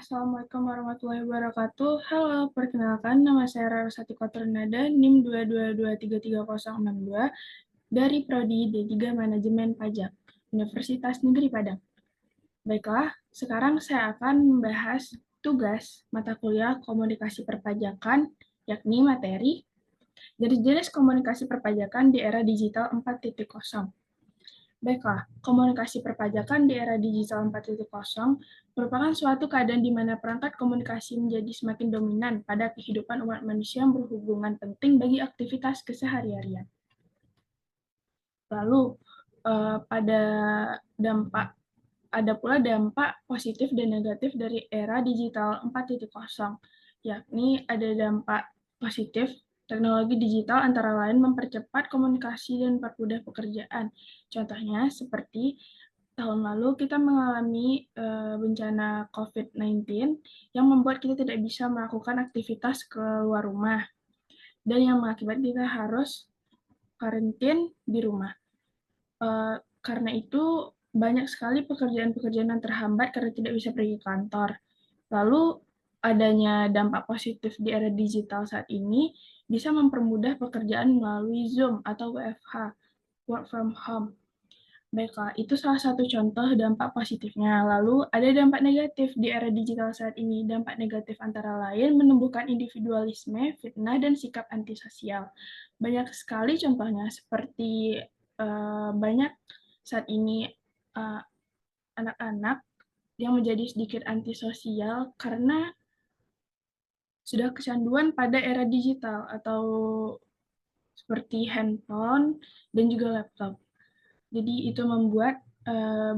Assalamualaikum warahmatullahi wabarakatuh. Halo, perkenalkan nama saya Rarasati Koternada, NIM 222333062 dari Prodi D3 Manajemen Pajak, Universitas Negeri Padang. Baiklah, sekarang saya akan membahas tugas mata kuliah Komunikasi Perpajakan, yakni materi jenis-jenis komunikasi perpajakan di era digital 4.0. Baiklah, komunikasi perpajakan di era digital 4.0 merupakan suatu keadaan di mana perangkat komunikasi menjadi semakin dominan pada kehidupan umat manusia yang berhubungan penting bagi aktivitas keseharian. Lalu, ada pula dampak positif dan negatif dari era digital 4.0, yakni ada dampak positif. Teknologi digital antara lain mempercepat komunikasi dan mempermudah pekerjaan. Contohnya seperti tahun lalu kita mengalami bencana COVID-19 yang membuat kita tidak bisa melakukan aktivitas keluar rumah dan yang mengakibatkan kita harus karantin di rumah. Karena itu banyak sekali pekerjaan-pekerjaan yang terhambat karena tidak bisa pergi ke kantor. Lalu adanya dampak positif di era digital saat ini bisa mempermudah pekerjaan melalui Zoom atau WFH, work from home. Baiklah, itu salah satu contoh dampak positifnya. Lalu ada dampak negatif di era digital saat ini. Dampak negatif antara lain menumbuhkan individualisme, fitnah, dan sikap antisosial. Banyak sekali contohnya seperti banyak saat ini anak-anak yang menjadi sedikit antisosial karena sudah kecanduan pada era digital atau seperti handphone dan juga laptop. Jadi itu membuat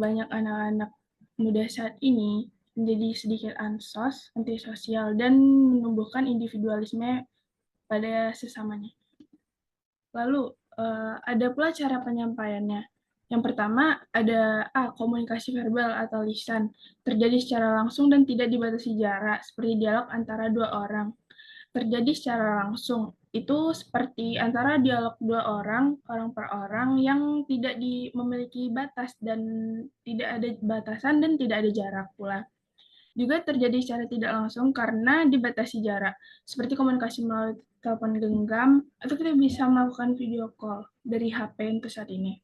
banyak anak-anak muda saat ini menjadi sedikit ansos, antisosial, dan menumbuhkan individualisme pada sesamanya. Lalu, ada pula cara penyampaiannya. Yang pertama, ada komunikasi verbal atau lisan. Terjadi secara langsung dan tidak dibatasi jarak, seperti dialog antara dua orang. Terjadi secara langsung, itu seperti antara dialog dua orang per orang yang tidak memiliki batas dan tidak ada batasan dan tidak ada jarak pula. Juga terjadi secara tidak langsung karena dibatasi jarak, seperti komunikasi melalui telepon genggam, atau kita bisa melakukan video call dari HP untuk saat ini.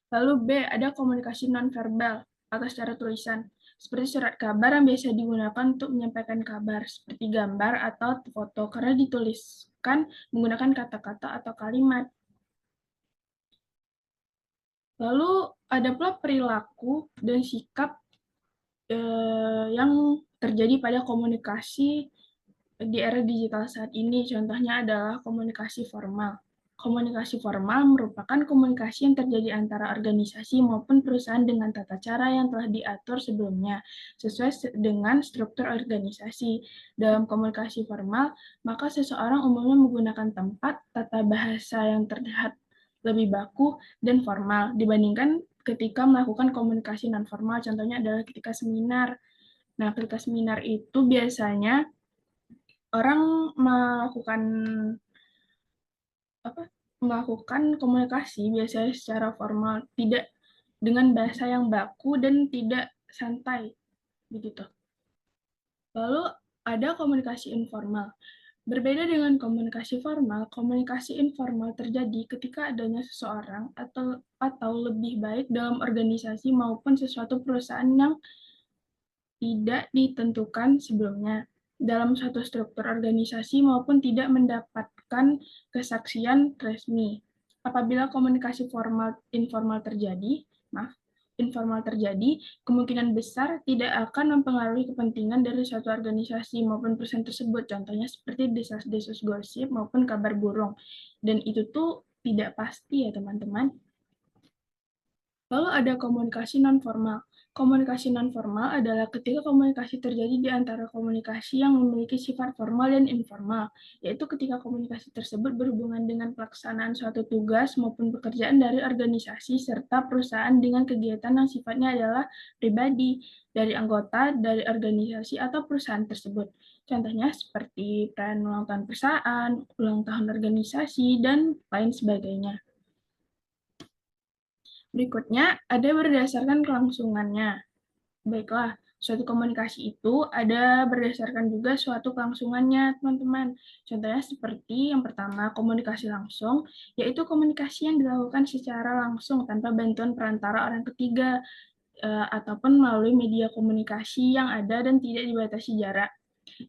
Lalu B, ada komunikasi nonverbal atau secara tulisan, seperti surat kabar yang biasa digunakan untuk menyampaikan kabar, seperti gambar atau foto, karena dituliskan menggunakan kata-kata atau kalimat. Lalu ada pula perilaku dan sikap yang terjadi pada komunikasi di era digital saat ini. Contohnya adalah komunikasi formal. Komunikasi formal merupakan komunikasi yang terjadi antara organisasi maupun perusahaan dengan tata cara yang telah diatur sebelumnya, sesuai dengan struktur organisasi. Dalam komunikasi formal, maka seseorang umumnya menggunakan tempat, tata bahasa yang terlihat lebih baku dan formal dibandingkan ketika melakukan komunikasi non-formal. Contohnya adalah ketika seminar. Nah, ketika seminar itu biasanya orang melakukan komunikasi biasanya secara formal, tidak dengan bahasa yang baku dan tidak santai begitu. Lalu ada komunikasi informal. Berbeda dengan komunikasi formal, komunikasi informal terjadi ketika adanya seseorang atau lebih baik dalam organisasi maupun sesuatu perusahaan yang tidak ditentukan sebelumnya dalam suatu struktur organisasi maupun tidak mendapatkan kesaksian resmi. Apabila komunikasi informal terjadi, kemungkinan besar tidak akan mempengaruhi kepentingan dari suatu organisasi maupun perusahaan tersebut. Contohnya seperti desas-desus gosip maupun kabar burung. Dan itu tuh tidak pasti ya teman-teman. Lalu ada komunikasi nonformal. Komunikasi nonformal adalah ketika komunikasi terjadi di antara komunikasi yang memiliki sifat formal dan informal, yaitu ketika komunikasi tersebut berhubungan dengan pelaksanaan suatu tugas maupun pekerjaan dari organisasi serta perusahaan dengan kegiatan yang sifatnya adalah pribadi dari anggota dari organisasi atau perusahaan tersebut. Contohnya seperti perayaan ulang tahun perusahaan, ulang tahun organisasi, dan lain sebagainya. Berikutnya, ada berdasarkan kelangsungannya. Baiklah, suatu komunikasi itu ada berdasarkan juga suatu kelangsungannya, teman-teman. Contohnya seperti yang pertama, komunikasi langsung, yaitu komunikasi yang dilakukan secara langsung tanpa bantuan perantara orang ketiga, ataupun melalui media komunikasi yang ada dan tidak dibatasi jarak.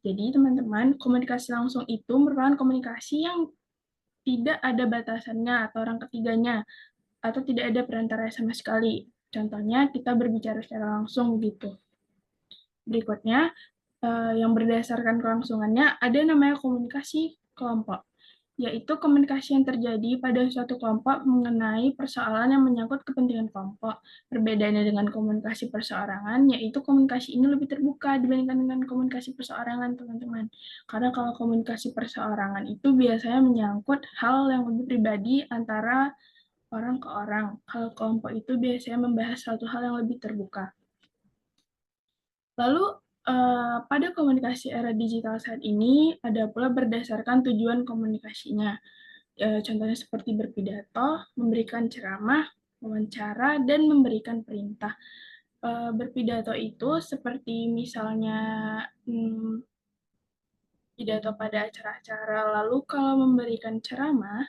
Jadi, teman-teman, komunikasi langsung itu merupakan komunikasi yang tidak ada batasannya atau orang ketiganya, atau tidak ada perantara sama sekali. Contohnya, kita berbicara secara langsung gitu. Berikutnya, yang berdasarkan kelangsungannya, ada namanya komunikasi kelompok, yaitu komunikasi yang terjadi pada suatu kelompok mengenai persoalan yang menyangkut kepentingan kelompok. Perbedaannya dengan komunikasi perseorangan, yaitu komunikasi ini lebih terbuka dibandingkan dengan komunikasi perseorangan, teman-teman. Karena kalau komunikasi perseorangan itu biasanya menyangkut hal yang lebih pribadi antara orang ke orang. Kalau kelompok itu biasanya membahas suatu hal yang lebih terbuka. Lalu, pada komunikasi era digital saat ini, ada pula berdasarkan tujuan komunikasinya. Contohnya seperti berpidato, memberikan ceramah, wawancara, dan memberikan perintah. Berpidato itu seperti misalnya pidato pada acara-acara. Lalu kalau memberikan ceramah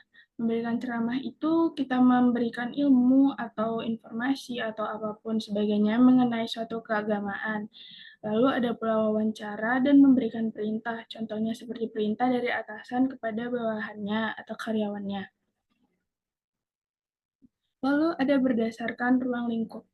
itu kita memberikan ilmu atau informasi atau apapun sebagainya mengenai suatu keagamaan. Lalu ada pula wawancara dan memberikan perintah, contohnya seperti perintah dari atasan kepada bawahannya atau karyawannya. Lalu ada berdasarkan ruang lingkup.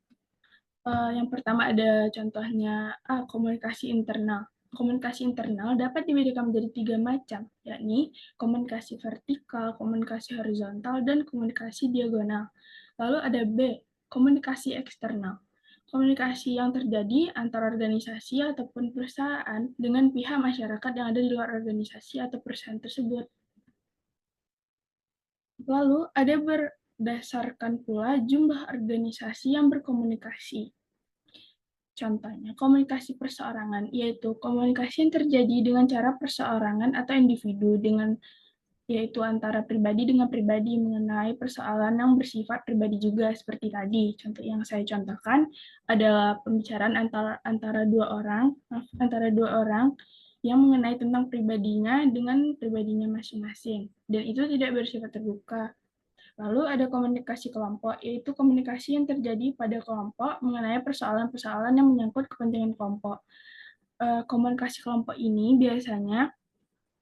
Yang pertama ada contohnya komunikasi internal. Komunikasi internal dapat dibedakan menjadi 3 macam, yakni komunikasi vertikal, komunikasi horizontal, dan komunikasi diagonal. Lalu ada B, komunikasi eksternal. Komunikasi yang terjadi antara organisasi ataupun perusahaan dengan pihak masyarakat yang ada di luar organisasi atau perusahaan tersebut. Lalu ada berdasarkan pula jumlah organisasi yang berkomunikasi. Contohnya, komunikasi perseorangan, yaitu komunikasi yang terjadi dengan cara perseorangan atau individu yaitu antara pribadi dengan pribadi mengenai persoalan yang bersifat pribadi juga seperti tadi. Contoh yang saya contohkan adalah pembicaraan antara dua orang yang mengenai tentang pribadinya dengan pribadinya masing-masing. Dan itu tidak bersifat terbuka. Lalu ada komunikasi kelompok, yaitu komunikasi yang terjadi pada kelompok mengenai persoalan-persoalan yang menyangkut kepentingan kelompok. Komunikasi kelompok ini biasanya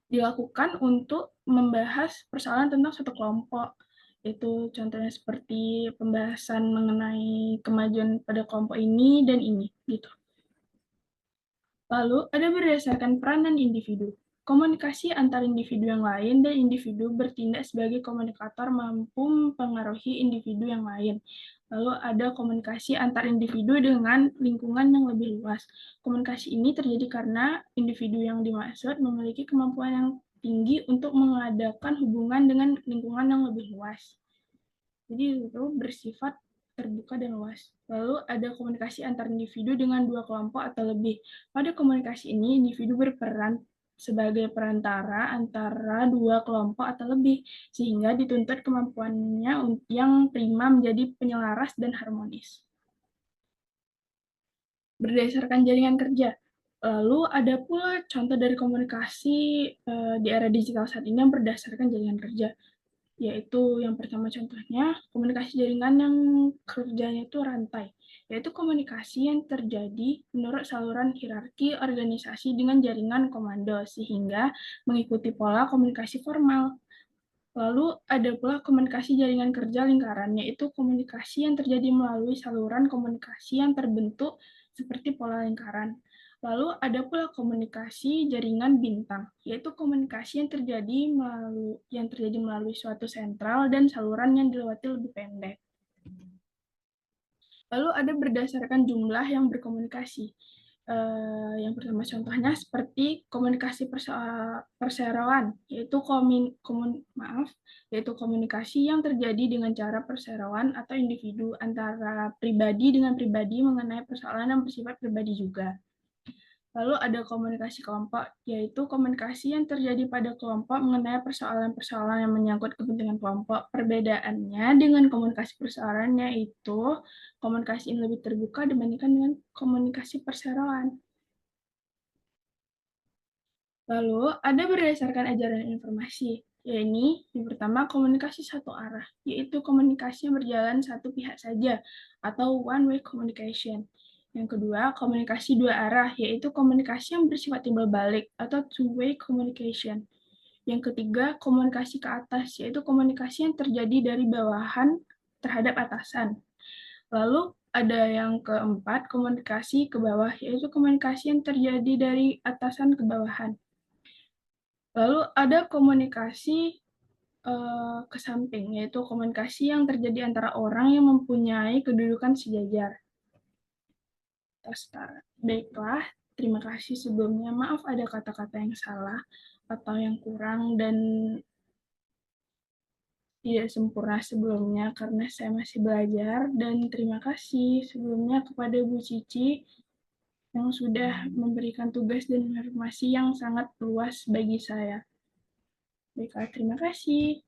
dilakukan untuk membahas persoalan tentang suatu kelompok. Itu contohnya seperti pembahasan mengenai kemajuan pada kelompok ini dan ini, gitu. Lalu ada berdasarkan peranan individu. Komunikasi antar individu yang lain dan individu bertindak sebagai komunikator mampu mempengaruhi individu yang lain. Lalu ada komunikasi antar individu dengan lingkungan yang lebih luas. Komunikasi ini terjadi karena individu yang dimaksud memiliki kemampuan yang tinggi untuk mengadakan hubungan dengan lingkungan yang lebih luas. Jadi itu bersifat terbuka dan luas. Lalu ada komunikasi antar individu dengan dua kelompok atau lebih. Pada komunikasi ini, individu berperan sebagai perantara antara dua kelompok atau lebih, sehingga dituntut kemampuannya yang prima menjadi penyelaras dan harmonis. Berdasarkan jaringan kerja. Lalu ada pula contoh dari komunikasi di era digital saat ini yang berdasarkan jaringan kerja, yaitu yang pertama contohnya komunikasi jaringan yang kerjanya itu rantai, yaitu komunikasi yang terjadi menurut saluran hierarki organisasi dengan jaringan komando sehingga mengikuti pola komunikasi formal. Lalu ada pula komunikasi jaringan kerja lingkaran, yaitu komunikasi yang terjadi melalui saluran komunikasi yang terbentuk seperti pola lingkaran. Lalu ada pula komunikasi jaringan bintang, yaitu komunikasi yang terjadi melalui suatu sentral dan saluran yang dilewati lebih pendek. Lalu ada berdasarkan jumlah yang berkomunikasi. Yang pertama contohnya seperti komunikasi perseroan, yaitu komunikasi yang terjadi dengan cara perseroan atau individu antara pribadi dengan pribadi mengenai persoalan yang bersifat pribadi juga. Lalu ada komunikasi kelompok, yaitu komunikasi yang terjadi pada kelompok mengenai persoalan-persoalan yang menyangkut kepentingan kelompok. Perbedaannya dengan komunikasi perseorangan yaitu komunikasi ini lebih terbuka dibandingkan dengan komunikasi perseroan. Lalu ada berdasarkan ajaran informasi, yaitu yang pertama komunikasi satu arah, yaitu komunikasi yang berjalan satu pihak saja atau one way communication. Yang kedua, komunikasi dua arah, yaitu komunikasi yang bersifat timbal balik atau two-way communication. Yang ketiga, komunikasi ke atas, yaitu komunikasi yang terjadi dari bawahan terhadap atasan. Lalu ada yang keempat, komunikasi ke bawah, yaitu komunikasi yang terjadi dari atasan ke bawahan. Lalu ada komunikasi ke samping, yaitu komunikasi yang terjadi antara orang yang mempunyai kedudukan sejajar. Baiklah, terima kasih sebelumnya. Maaf ada kata-kata yang salah atau yang kurang dan tidak sempurna sebelumnya karena saya masih belajar. Dan terima kasih sebelumnya kepada Bu Cici yang sudah memberikan tugas dan informasi yang sangat luas bagi saya. Baiklah, terima kasih.